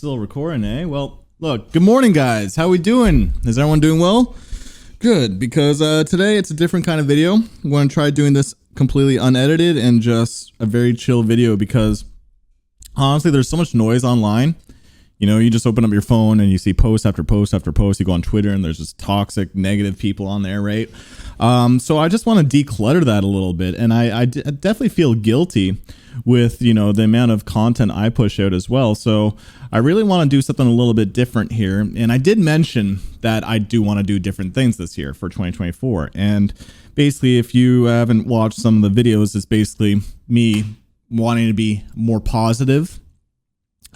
Still recording, eh? Well, look, good morning, guys. How we doing? Is everyone doing well? Good, because today it's a different kind of video. I'm going to try doing this completely unedited and just a very chill video because honestly, there's so much noise online. You know, you just open up your phone and you see post after post after post. You go on Twitter and there's just toxic, negative people on there, right? So I just want to declutter that a little bit. And I definitely feel guilty with, you know, the amount of content I push out as well. So I really want to do something a little bit different here. And I did mention that I do want to do different things this year for 2024. And basically, if you haven't watched some of the videos, it's basically me wanting to be more positive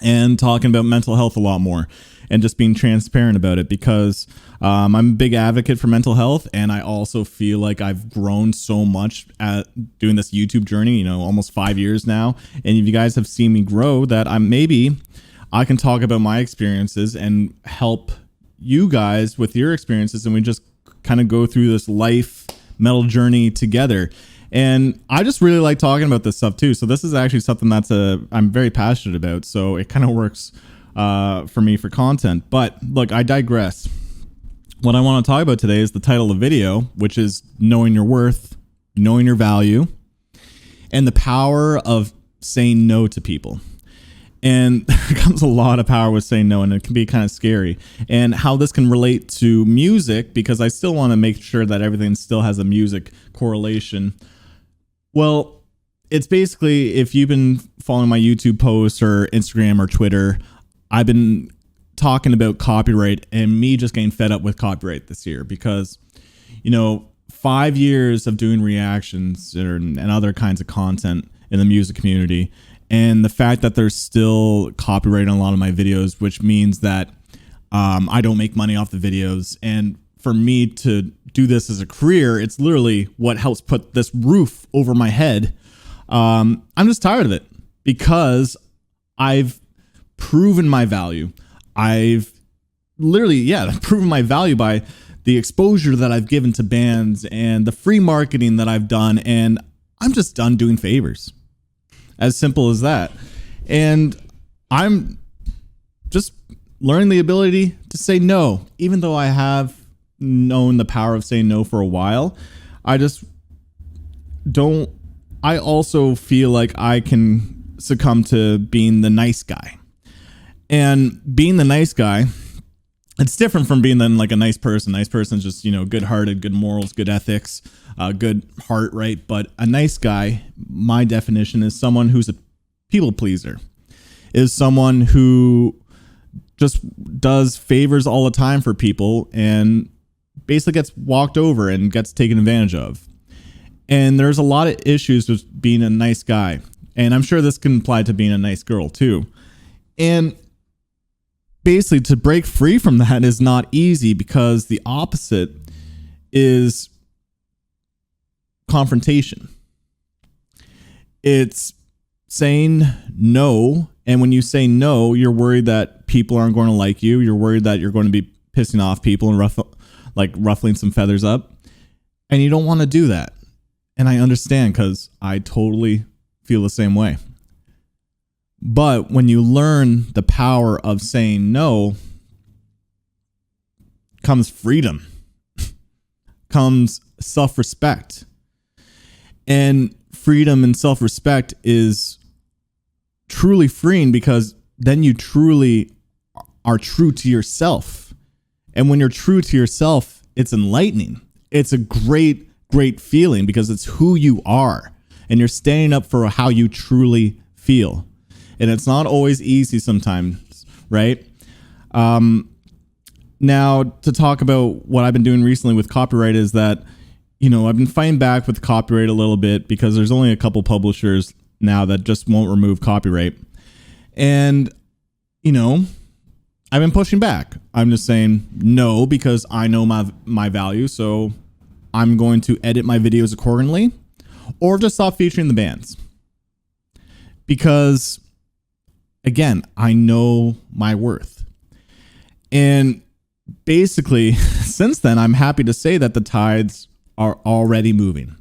and talking about mental health a lot more and just being transparent about it because I'm a big advocate for mental health. And I also feel like I've grown so much at doing this YouTube journey, you know, almost 5 years now. And if you guys have seen me grow, that I can talk about my experiences and help you guys with your experiences. And we just kind of go through this life mental journey together. And I just really like talking about this stuff too. So this is actually something that's I'm very passionate about. So it kind of works for me for content. But look, I digress. What I want to talk about today is the title of the video, which is knowing your worth, knowing your value, and the power of saying no to people. And there comes a lot of power with saying no, and it can be kind of scary. And how this can relate to music, because I still want to make sure that everything still has a music correlation. Well, it's basically, if you've been following my YouTube posts or Instagram or Twitter, I've been talking about copyright and me just getting fed up with copyright this year because, you know, 5 years of doing reactions and other kinds of content in the music community. And the fact that there's still copyright on a lot of my videos, which means that I don't make money off the videos. And for me to do this as a career, it's literally what helps put this roof over my head. I'm just tired of it because I've proven my value. I've literally, proven my value by the exposure that I've given to bands and the free marketing that I've done. And I'm just done doing favors. As simple as that. And I'm just learning the ability to say no, even though I have known the power of saying no for a while. I also feel like I can succumb to being the nice guy. And being the nice guy, it's different from being like a nice person. Nice person is just, you know, good-hearted, good morals, good ethics, good heart, right? But a nice guy, my definition is someone who's a people pleaser, is someone who just does favors all the time for people and basically gets walked over and gets taken advantage of. And there's a lot of issues with being a nice guy. And I'm sure this can apply to being a nice girl too. And basically, to break free from that is not easy because the opposite is confrontation. It's saying no. And when you say no, you're worried that people aren't going to like you. You're worried that you're going to be pissing off people and ruffling some feathers up. And you don't want to do that. And I understand because I totally feel the same way. But when you learn the power of saying no, comes freedom, comes self-respect. And freedom and self-respect is truly freeing because then you truly are true to yourself. And when you're true to yourself, it's enlightening. It's a great, great feeling because it's who you are. And you're standing up for how you truly feel. And it's not always easy sometimes, right? Now, to talk about what I've been doing recently with copyright is that, you know, I've been fighting back with copyright a little bit because there's only a couple publishers now that just won't remove copyright. And, you know, I've been pushing back. I'm just saying no because I know my value. So I'm going to edit my videos accordingly or just stop featuring the bands. Because again, I know my worth. And basically, since then, I'm happy to say that the tides are already moving.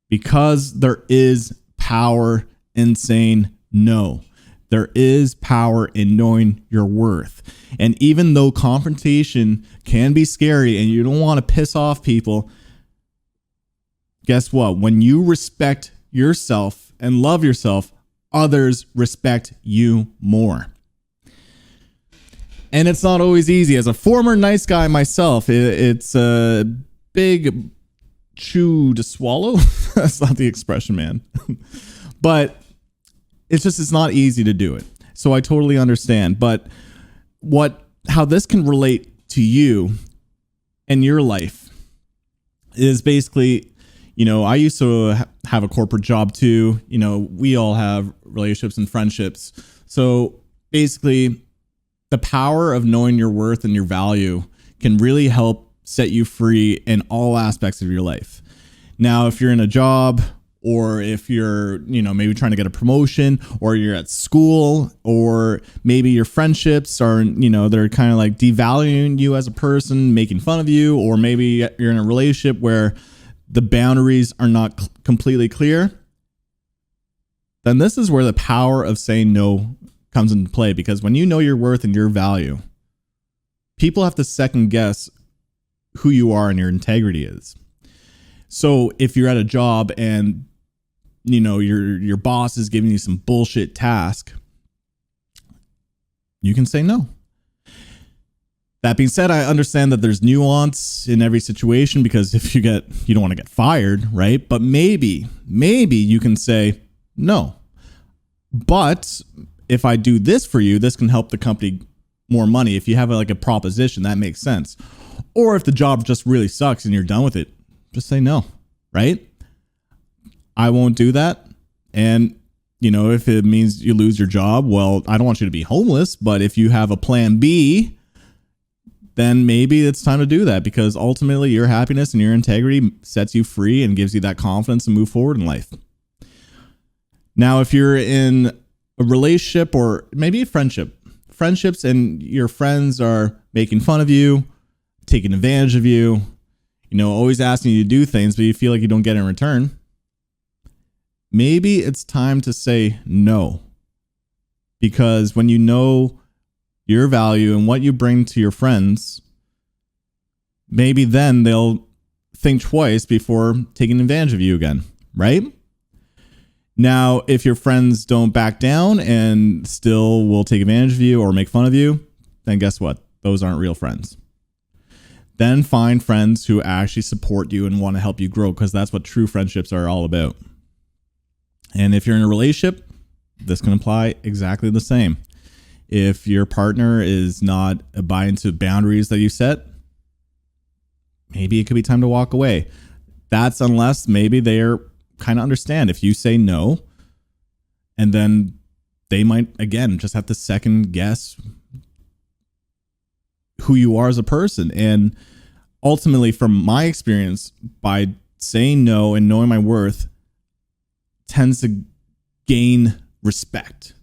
Because there is power in saying no. There is power in knowing your worth. And even though confrontation can be scary and you don't want to piss off people, guess what? When you respect yourself and love yourself, others respect you more. And it's not always easy. As a former nice guy myself, it's a big chew to swallow. That's not the expression, man. But it's not easy to do it. So I totally understand. But how this can relate to you and your life is basically, I used to have a corporate job too. We all have relationships and friendships. So basically, the power of knowing your worth and your value can really help set you free in all aspects of your life. Now, if you're in a job, or if you're, maybe trying to get a promotion, or you're at school, or maybe your friendships are, they're kind of like devaluing you as a person, making fun of you, or maybe you're in a relationship where the boundaries are not completely clear, then this is where the power of saying no comes into play. Because when you know your worth and your value, people have to second guess who you are and your integrity is. So if you're at a job and your boss is giving you some bullshit task, you can say no. That being said, I understand that there's nuance in every situation, because if you don't want to get fired, right? But maybe you can say no. But if I do this for you, this can help the company more money. If you have a proposition, that makes sense. Or if the job just really sucks and you're done with it, just say no, right? I won't do that. And, if it means you lose your job, well, I don't want you to be homeless, but if you have a plan B, then maybe it's time to do that, because ultimately your happiness and your integrity sets you free and gives you that confidence to move forward in life. Now, if you're in a relationship or maybe a friendships and your friends are making fun of you, taking advantage of you, always asking you to do things, but you feel like you don't get in return, maybe it's time to say no. Because when you know your value and what you bring to your friends, maybe then they'll think twice before taking advantage of you again, right? Now, if your friends don't back down and still will take advantage of you or make fun of you, then guess what? Those aren't real friends. Then find friends who actually support you and want to help you grow, because that's what true friendships are all about. And if you're in a relationship, this can apply exactly the same. If your partner is not abiding to boundaries that you set, maybe it could be time to walk away. That's unless maybe they're kind of understand if you say no, and then they might, again, just have to second guess who you are as a person. And ultimately, from my experience, by saying no and knowing my worth tends to gain respect.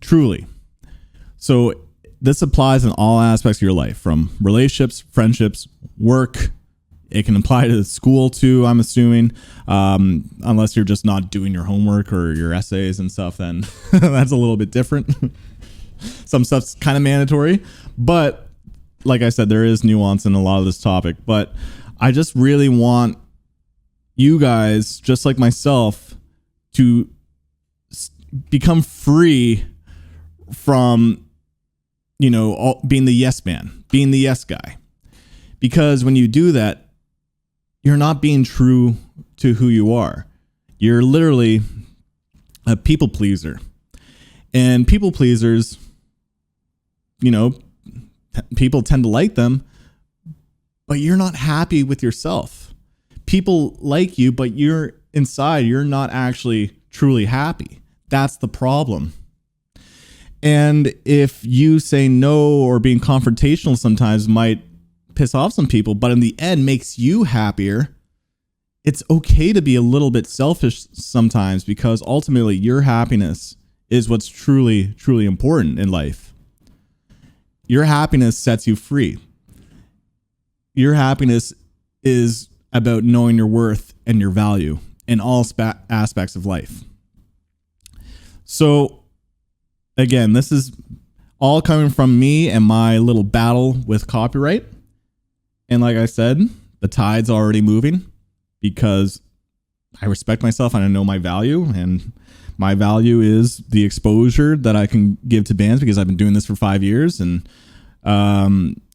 Truly. So this applies in all aspects of your life, from relationships, friendships, work. It can apply to school too, I'm assuming, unless you're just not doing your homework or your essays and stuff, then that's a little bit different. Some stuff's kind of mandatory, but like I said, there is nuance in a lot of this topic. But I just really want you guys, just like myself, to become free from, being the yes man, being the yes guy. Because when you do that, you're not being true to who you are. You're literally a people pleaser. And people pleasers, people tend to like them, but you're not happy with yourself. People like you, but you're inside, you're not actually truly happy. That's the problem. And if you say no or being confrontational sometimes might piss off some people, but in the end makes you happier, it's okay to be a little bit selfish sometimes, because ultimately your happiness is what's truly, truly important in life. Your happiness sets you free. Your happiness is about knowing your worth and your value in all aspects of life. So again, this is all coming from me and my little battle with copyright. And like I said, the tide's already moving because I respect myself and I know my value, and my value is the exposure that I can give to bands because I've been doing this for 5 years. And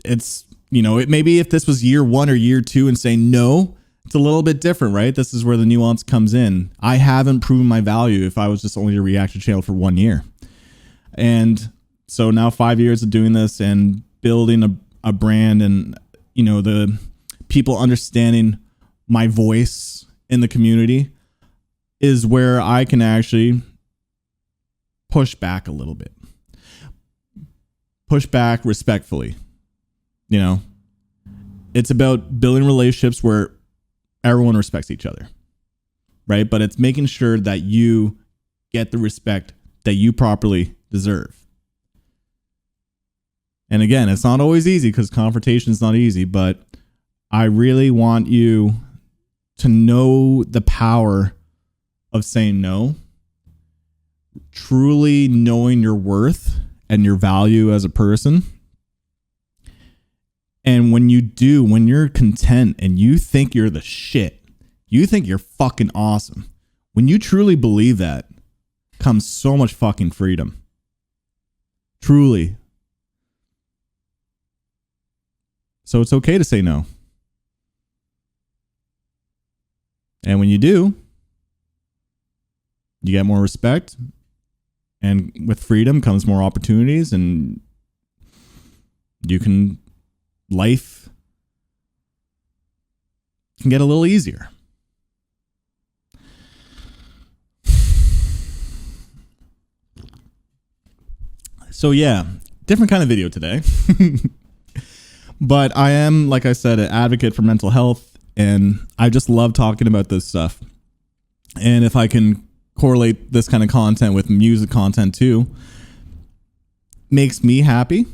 it's, you know, it maybe if this was year 1 or year 2 and saying no, it's a little bit different, right? This is where the nuance comes in. I haven't proven my value if I was just only a reaction channel for 1 year. And so now 5 years of doing this and building a brand, and, you know, the people understanding my voice in the community is where I can actually push back a little bit. Push back respectfully. You know, it's about building relationships where everyone respects each other, right? But it's making sure that you get the respect that you properly deserve. And again, it's not always easy because confrontation is not easy, but I really want you to know the power of saying no, truly knowing your worth and your value as a person. And when you do, when you're content and you think you're the shit, you think you're fucking awesome, when you truly believe that, comes so much fucking freedom. Truly. So it's okay to say no. And when you do, you get more respect, and with freedom comes more opportunities, and life can get a little easier. So yeah, different kind of video today. But I am, like I said, an advocate for mental health, and I just love talking about this stuff. And if I can correlate this kind of content with music content too, makes me happy.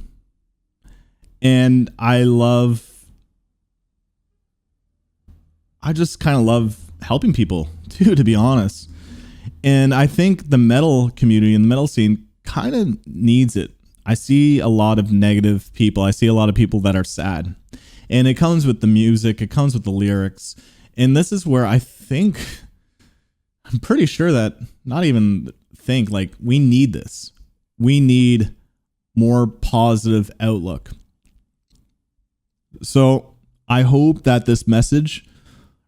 And I just kind of love helping people too, to be honest. And I think the metal community and the metal scene kind of needs it. I see a lot of negative people. I see a lot of people that are sad. And it comes with the music. It comes with the lyrics. And this is where I'm pretty sure that, like, we need this. We need more positive outlook. So I hope that this message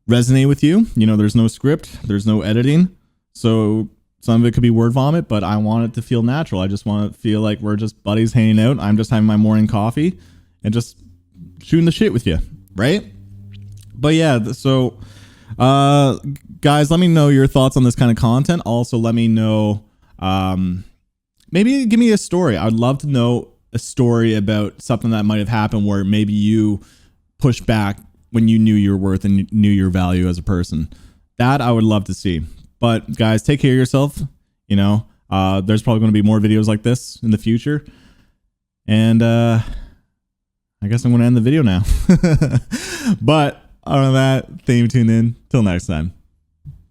resonates with you. You know, there's no script. There's no editing. So some of it could be word vomit, but I want it to feel natural. I just want it to feel like we're just buddies hanging out. I'm just having my morning coffee and just shooting the shit with you, right? But yeah, so guys, let me know your thoughts on this kind of content. Also, let me know, maybe give me a story. I'd love to know a story about something that might have happened where maybe you pushed back when you knew your worth and knew your value as a person. That I would love to see. But guys, take care of yourself. You know, there's probably going to be more videos like this in the future. And I guess I'm going to end the video now. But other than that, thank you for tuning in. Till next time.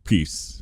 Peace.